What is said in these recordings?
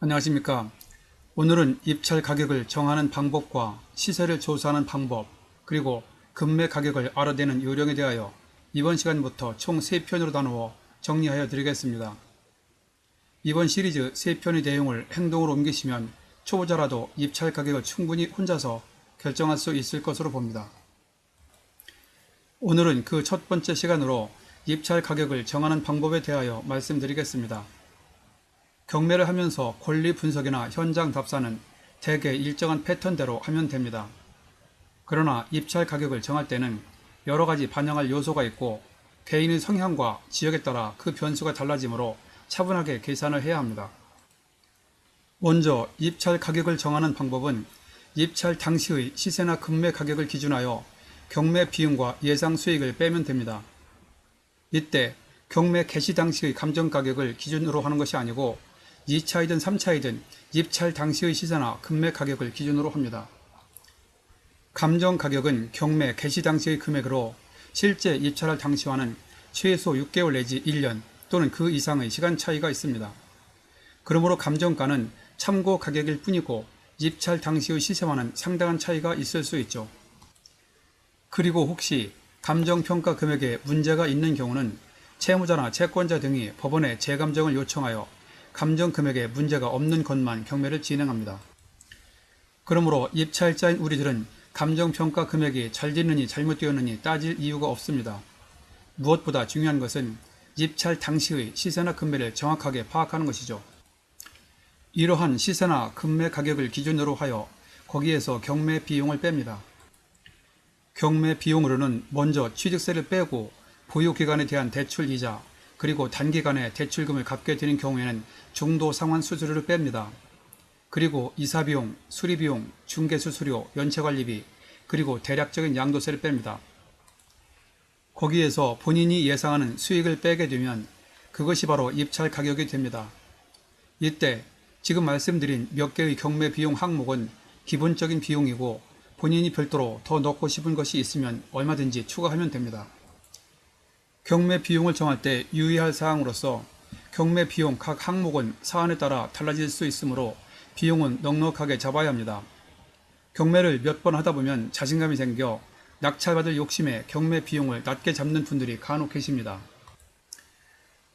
안녕하십니까. 오늘은 입찰 가격을 정하는 방법과 시세를 조사하는 방법, 그리고 금매 가격을 알아내는 요령에 대하여 이번 시간부터 총 3편으로 나누어 정리하여 드리겠습니다. 이번 시리즈 3편의 내용을 행동으로 옮기시면 초보자라도 입찰 가격을 충분히 혼자서 결정할 수 있을 것으로 봅니다. 오늘은 그 첫 번째 시간으로 입찰 가격을 정하는 방법에 대하여 말씀드리겠습니다. 경매를 하면서 권리 분석이나 현장 답사는 대개 일정한 패턴대로 하면 됩니다. 그러나 입찰 가격을 정할 때는 여러 가지 반영할 요소가 있고 개인의 성향과 지역에 따라 그 변수가 달라지므로 차분하게 계산을 해야 합니다. 먼저 입찰 가격을 정하는 방법은 입찰 당시의 시세나 금매 가격을 기준하여 경매 비용과 예상 수익을 빼면 됩니다. 이때 경매 개시 당시의 감정 가격을 기준으로 하는 것이 아니고 2차이든 3차이든 입찰 당시의 시세나 금매 가격을 기준으로 합니다. 감정 가격은 경매 개시 당시의 금액으로 실제 입찰할 당시와는 최소 6개월 내지 1년 또는 그 이상의 시간 차이가 있습니다. 그러므로 감정가는 참고 가격일 뿐이고 입찰 당시의 시세와는 상당한 차이가 있을 수 있죠. 그리고 혹시 감정평가 금액에 문제가 있는 경우는 채무자나 채권자 등이 법원에 재감정을 요청하여 감정 금액에 문제가 없는 것만 경매를 진행합니다. 그러므로 입찰자인 우리들은 감정평가 금액이 잘 됐느니 잘못되었느니 따질 이유가 없습니다. 무엇보다 중요한 것은 입찰 당시의 시세나 금매를 정확하게 파악하는 것이죠. 이러한 시세나 금매 가격을 기준으로 하여 거기에서 경매 비용을 뺍니다. 경매 비용으로는 먼저 취득세를 빼고 보유기간에 대한 대출 이자, 그리고 단기간에 대출금을 갚게 되는 경우에는 중도 상환 수수료를 뺍니다. 그리고 이사비용, 수리비용, 중개수수료, 연체관리비, 그리고 대략적인 양도세를 뺍니다. 거기에서 본인이 예상하는 수익을 빼게 되면 그것이 바로 입찰 가격이 됩니다. 이때 지금 말씀드린 몇 개의 경매 비용 항목은 기본적인 비용이고 본인이 별도로 더 넣고 싶은 것이 있으면 얼마든지 추가하면 됩니다. 경매 비용을 정할 때 유의할 사항으로서 경매 비용 각 항목은 사안에 따라 달라질 수 있으므로 비용은 넉넉하게 잡아야 합니다. 경매를 몇 번 하다 보면 자신감이 생겨 낙찰받을 욕심에 경매 비용을 낮게 잡는 분들이 간혹 계십니다.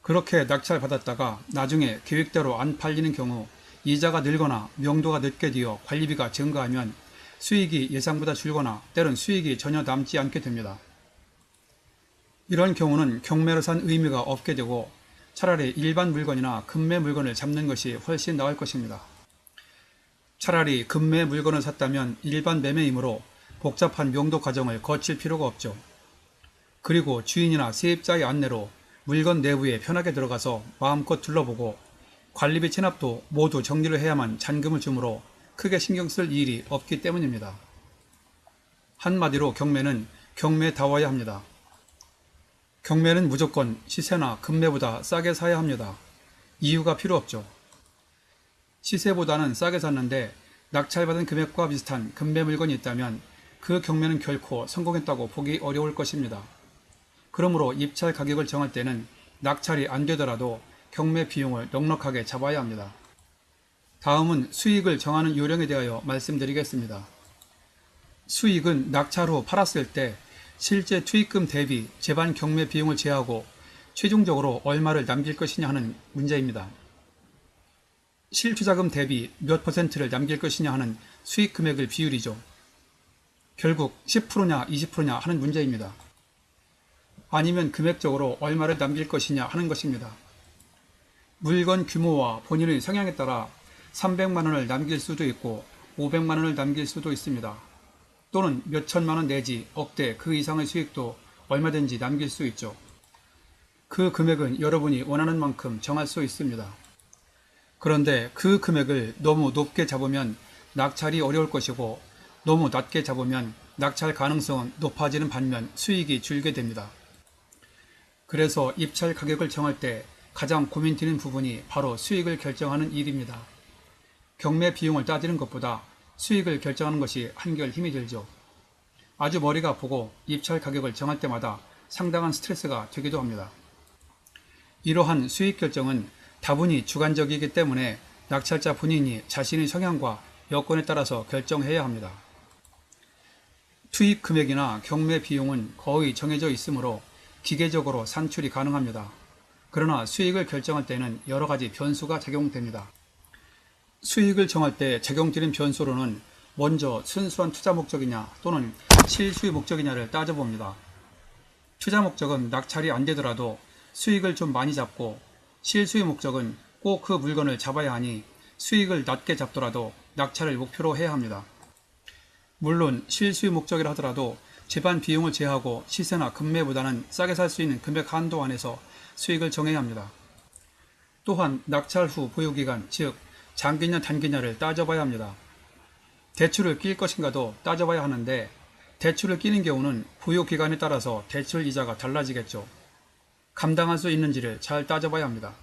그렇게 낙찰받았다가 나중에 계획대로 안 팔리는 경우 이자가 늘거나 명도가 늦게 되어 관리비가 증가하면 수익이 예상보다 줄거나 때론 수익이 전혀 남지 않게 됩니다. 이런 경우는 경매로 산 의미가 없게 되고 차라리 일반 물건이나 금매 물건을 잡는 것이 훨씬 나을 것입니다. 차라리 금매 물건을 샀다면 일반 매매이므로 복잡한 명도 과정을 거칠 필요가 없죠. 그리고 주인이나 세입자의 안내로 물건 내부에 편하게 들어가서 마음껏 둘러보고 관리비 체납도 모두 정리를 해야만 잔금을 주므로 크게 신경 쓸 일이 없기 때문입니다. 한마디로 경매는 경매다워야 합니다. 경매는 무조건 시세나 금매보다 싸게 사야 합니다. 이유가 필요 없죠. 시세보다는 싸게 샀는데 낙찰받은 금액과 비슷한 금매 물건이 있다면 그 경매는 결코 성공했다고 보기 어려울 것입니다. 그러므로 입찰 가격을 정할 때는 낙찰이 안 되더라도 경매 비용을 넉넉하게 잡아야 합니다. 다음은 수익을 정하는 요령에 대하여 말씀드리겠습니다. 수익은 낙찰 후 팔았을 때 실제 투입금 대비 재반 경매 비용을 제하고 최종적으로 얼마를 남길 것이냐 하는 문제입니다. 실투자금 대비 몇 %를 남길 것이냐 하는 수익 금액을 비율이죠. 결국 10%냐 20%냐 하는 문제입니다. 아니면 금액적으로 얼마를 남길 것이냐 하는 것입니다. 물건 규모와 본인의 성향에 따라 300만 원을 남길 수도 있고 500만 원을 남길 수도 있습니다. 또는 몇 천만 원 내지 억대 그 이상의 수익도 얼마든지 남길 수 있죠. 그 금액은 여러분이 원하는 만큼 정할 수 있습니다. 그런데 그 금액을 너무 높게 잡으면 낙찰이 어려울 것이고 너무 낮게 잡으면 낙찰 가능성은 높아지는 반면 수익이 줄게 됩니다. 그래서 입찰 가격을 정할 때 가장 고민되는 부분이 바로 수익을 결정하는 일입니다. 경매 비용을 따지는 것보다 수익을 결정하는 것이 한결 힘이 들죠. 아주 머리가 아프고 입찰 가격을 정할 때마다 상당한 스트레스가 되기도 합니다. 이러한 수익 결정은 다분히 주관적이기 때문에 낙찰자 본인이 자신의 성향과 여건에 따라서 결정해야 합니다. 투입 금액이나 경매 비용은 거의 정해져 있으므로 기계적으로 산출이 가능합니다. 그러나 수익을 결정할 때는 여러 가지 변수가 작용됩니다. 수익을 정할 때 적용되는 변수로는 먼저 순수한 투자 목적이냐 또는 실수의 목적이냐를 따져봅니다. 투자 목적은 낙찰이 안 되더라도 수익을 좀 많이 잡고, 실수의 목적은 꼭 그 물건을 잡아야 하니 수익을 낮게 잡더라도 낙찰을 목표로 해야 합니다. 물론 실수의 목적이라 하더라도 제반 비용을 제하고 시세나 금매보다는 싸게 살 수 있는 금액 한도 안에서 수익을 정해야 합니다. 또한 낙찰 후 보유기간, 즉 장기냐 단기냐를 따져봐야 합니다. 대출을 낄 것인가도 따져봐야 하는데, 대출을 끼는 경우는 보유기간에 따라서 대출 이자가 달라지겠죠. 감당할 수 있는지를 잘 따져봐야 합니다.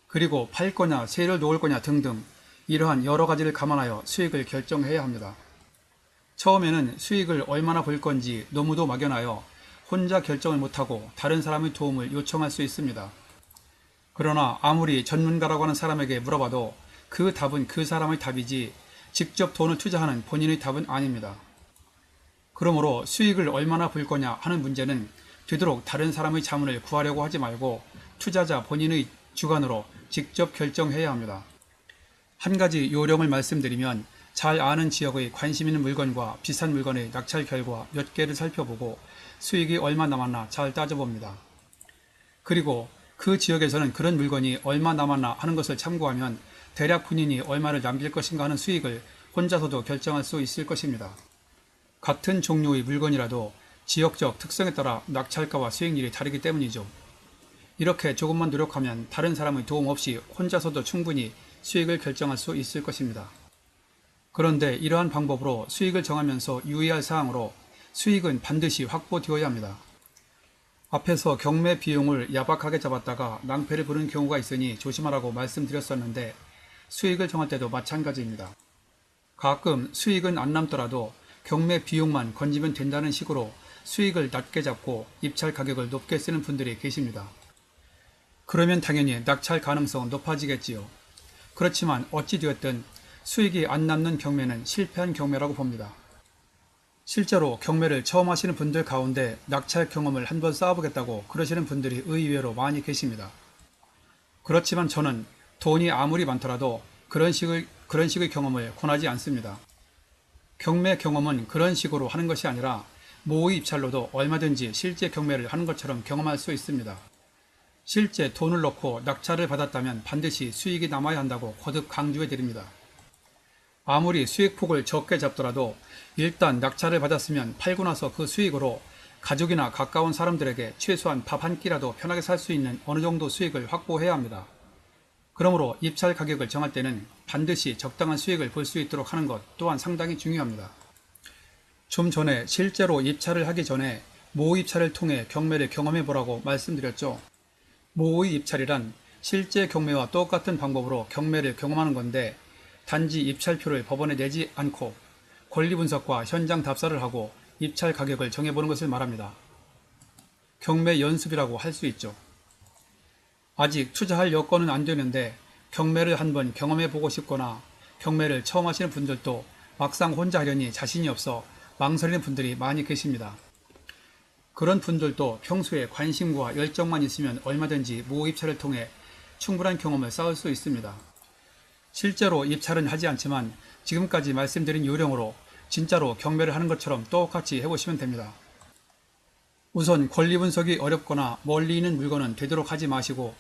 그리고 팔 거냐 세를 놓을 거냐 등등 이러한 여러 가지를 감안하여 수익을 결정해야 합니다. 처음에는 수익을 얼마나 벌 건지 너무도 막연하여 혼자 결정을 못하고 다른 사람의 도움을 요청할 수 있습니다. 그러나 아무리 전문가라고 하는 사람에게 물어봐도 그 답은 그 사람의 답이지 직접 돈을 투자하는 본인의 답은 아닙니다. 그러므로 수익을 얼마나 벌 거냐 하는 문제는 되도록 다른 사람의 자문을 구하려고 하지 말고 투자자 본인의 주관으로 직접 결정해야 합니다. 한 가지 요령을 말씀드리면, 잘 아는 지역의 관심 있는 물건과 비싼 물건의 낙찰 결과 몇 개를 살펴보고 수익이 얼마 남았나 잘 따져봅니다. 그리고 그 지역에서는 그런 물건이 얼마 남았나 하는 것을 참고하면 대략 본인이 얼마를 남길 것인가 하는 수익을 혼자서도 결정할 수 있을 것입니다. 같은 종류의 물건이라도 지역적 특성에 따라 낙찰가와 수익률이 다르기 때문이죠. 이렇게 조금만 노력하면 다른 사람의 도움 없이 혼자서도 충분히 수익을 결정할 수 있을 것입니다. 그런데 이러한 방법으로 수익을 정하면서 유의할 사항으로 수익은 반드시 확보되어야 합니다. 앞에서 경매 비용을 야박하게 잡았다가 낭패를 보는 경우가 있으니 조심하라고 말씀드렸었는데, 수익을 정할 때도 마찬가지입니다. 가끔 수익은 안 남더라도 경매 비용만 건지면 된다는 식으로 수익을 낮게 잡고 입찰 가격을 높게 쓰는 분들이 계십니다. 그러면 당연히 낙찰 가능성은 높아지겠지요. 그렇지만 어찌되었든 수익이 안 남는 경매는 실패한 경매라고 봅니다. 실제로 경매를 처음 하시는 분들 가운데 낙찰 경험을 한번 쌓아보겠다고 그러시는 분들이 의외로 많이 계십니다. 그렇지만 저는 돈이 아무리 많더라도 그런 식의 경험을 권하지 않습니다. 경매 경험은 그런 식으로 하는 것이 아니라 모의 입찰로도 얼마든지 실제 경매를 하는 것처럼 경험할 수 있습니다. 실제 돈을 넣고 낙찰을 받았다면 반드시 수익이 남아야 한다고 거듭 강조해 드립니다. 아무리 수익폭을 적게 잡더라도 일단 낙찰을 받았으면 팔고 나서 그 수익으로 가족이나 가까운 사람들에게 최소한 밥 한 끼라도 편하게 살 수 있는 어느 정도 수익을 확보해야 합니다. 그러므로 입찰 가격을 정할 때는 반드시 적당한 수익을 볼 수 있도록 하는 것 또한 상당히 중요합니다. 좀 전에 실제로 입찰을 하기 전에 모의 입찰을 통해 경매를 경험해 보라고 말씀드렸죠. 모의 입찰이란 실제 경매와 똑같은 방법으로 경매를 경험하는 건데, 단지 입찰표를 법원에 내지 않고 권리 분석과 현장 답사를 하고 입찰 가격을 정해보는 것을 말합니다. 경매 연습이라고 할 수 있죠. 아직 투자할 여건은 안 되는데 경매를 한번 경험해 보고 싶거나 경매를 처음 하시는 분들도 막상 혼자 하려니 자신이 없어 망설이는 분들이 많이 계십니다. 그런 분들도 평소에 관심과 열정만 있으면 얼마든지 모의입찰을 통해 충분한 경험을 쌓을 수 있습니다. 실제로 입찰은 하지 않지만 지금까지 말씀드린 요령으로 진짜로 경매를 하는 것처럼 똑같이 해보시면 됩니다. 우선 권리 분석이 어렵거나 멀리 있는 물건은 되도록 하지 마시고,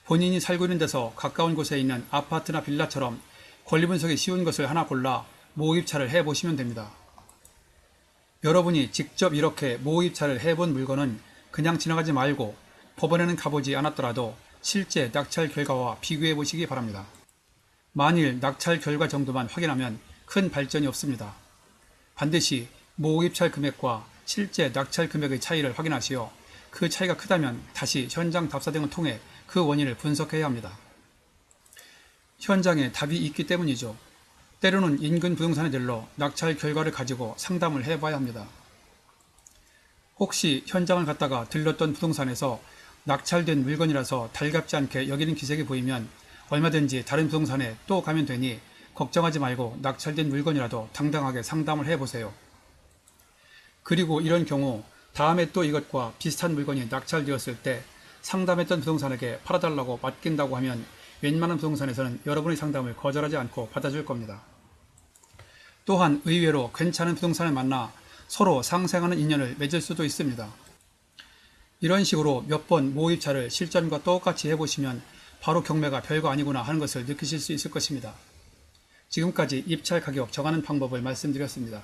본인이 살고 있는 데서 가까운 곳에 있는 아파트나 빌라처럼 권리 분석이 쉬운 것을 하나 골라 모의입찰을 해보시면 됩니다. 여러분이 직접 이렇게 모의입찰을 해본 물건은 그냥 지나가지 말고 법원에는 가보지 않았더라도 실제 낙찰 결과와 비교해 보시기 바랍니다. 만일 낙찰 결과 정도만 확인하면 큰 발전이 없습니다. 반드시 모의입찰 금액과 실제 낙찰 금액의 차이를 확인하시어 그 차이가 크다면 다시 현장 답사 등을 통해 그 원인을 분석해야 합니다. 현장에 답이 있기 때문이죠. 때로는 인근 부동산에 들러 낙찰 결과를 가지고 상담을 해봐야 합니다. 혹시 현장을 갔다가 들렀던 부동산에서 낙찰된 물건이라서 달갑지 않게 여기는 기색이 보이면 얼마든지 다른 부동산에 또 가면 되니 걱정하지 말고 낙찰된 물건이라도 당당하게 상담을 해보세요. 그리고 이런 경우 다음에 또 이것과 비슷한 물건이 낙찰되었을 때 상담했던 부동산에게 팔아달라고 맡긴다고 하면 웬만한 부동산에서는 여러분의 상담을 거절하지 않고 받아줄 겁니다. 또한 의외로 괜찮은 부동산을 만나 서로 상생하는 인연을 맺을 수도 있습니다. 이런 식으로 몇 번 모입차를 실전과 똑같이 해보시면 바로 경매가 별거 아니구나 하는 것을 느끼실 수 있을 것입니다. 지금까지 입찰 가격 정하는 방법을 말씀드렸습니다.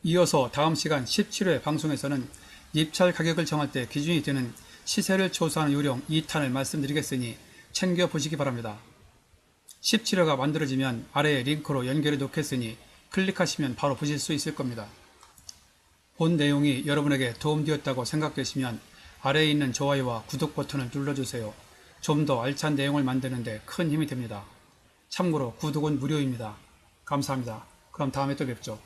이어서 다음 시간 17회 방송에서는 입찰 가격을 정할 때 기준이 되는 시세를 초사하는 요령 2탄을 말씀드리겠으니 챙겨보시기 바랍니다. 17회가 만들어지면 아래에 링크로 연결해 놓겠으니 클릭하시면 바로 보실 수 있을 겁니다. 본 내용이 여러분에게 도움되었다고 생각되시면 아래에 있는 좋아요와 구독 버튼을 눌러주세요. 좀 더 알찬 내용을 만드는 데 큰 힘이 됩니다. 참고로 구독은 무료입니다. 감사합니다. 그럼 다음에 또 뵙죠.